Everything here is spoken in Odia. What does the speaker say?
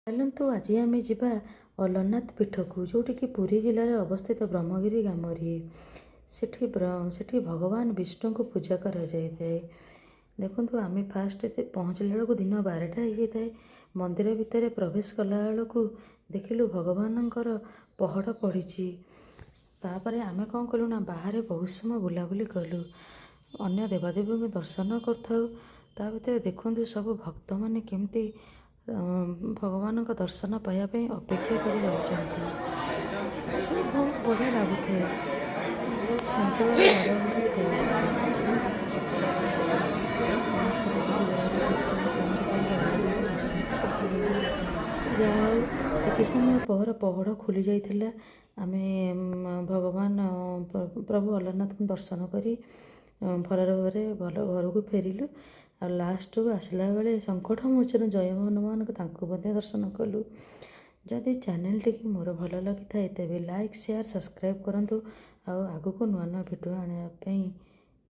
ଚାଲନ୍ତୁ ଆଜି ଆମେ ଯିବା ଅଲାରନାଥ ପୀଠକୁ, ଯେଉଁଠିକି ପୁରୀ ଜିଲ୍ଲାରେ ଅବସ୍ଥିତ ବ୍ରହ୍ମଗିରି ଗ୍ରାମରେ। ସେଠି ଭଗବାନ ବିଷ୍ଣୁଙ୍କୁ ପୂଜା କରାଯାଇଥାଏ। ଦେଖନ୍ତୁ, ଆମେ ଫାଷ୍ଟ ପହଞ୍ଚିଲା ବେଳକୁ ଦିନ 12ଟା ହେଇଯାଇଥାଏ। ମନ୍ଦିର ଭିତରେ ପ୍ରବେଶ କଲା ବେଳକୁ ଦେଖିଲୁ ଭଗବାନଙ୍କର ପହଡ଼ ପଡ଼ିଛି। ତାପରେ ଆମେ କ'ଣ କଲୁ ନା ବାହାରେ ବହୁତ ସମୟ ବୁଲାବୁଲି କଲୁ, ଅନ୍ୟ ଦେବାଦେବୀଙ୍କୁ ଦର୍ଶନ କରୁଥାଉ। ତା ଭିତରେ ଦେଖନ୍ତୁ ସବୁ ଭକ୍ତମାନେ କେମିତି ଭଗବାନଙ୍କ ଦର୍ଶନ ପାଇବା ପାଇଁ ଅପେକ୍ଷା କରି ରହିଛନ୍ତି। ବହୁତ ବଢ଼ିଆ ଲାଗୁଥାଏ, ବହୁତ ସୁନ୍ଦର ଜାଗା ଥାଏ। ଯାହା ହଉ କିଛି ସମୟ ପରେ ପହଡ଼ ଖୋଲି ଯାଇଥିଲା। ଆମେ ଭଗବାନ ପ୍ରଭୁ ଅଲାରନାଥଙ୍କୁ ଦର୍ଶନ କରି ଭଲରେ ଭଲରେ ଭଲ ଘରକୁ ଫେରିଲୁ। ଆଉ ଲାଷ୍ଟକୁ ଆସିଲା ବେଳେ ସଙ୍କଟ ମୋଚନ ଜୟ ହନୁମାନଙ୍କୁ ତାଙ୍କୁ ମଧ୍ୟ ଦର୍ଶନ କଲୁ। ଯଦି ଚ୍ୟାନେଲଟିକି ମୋର ଭଲ ଲାଗିଥାଏ ତେବେ ଲାଇକ୍, ସେୟାର, ସବସ୍କ୍ରାଇବ୍ କରନ୍ତୁ। ଆଉ ଆଗକୁ ନୂଆ ନୂଆ ଭିଡ଼ିଓ ଆଣିବା ପାଇଁ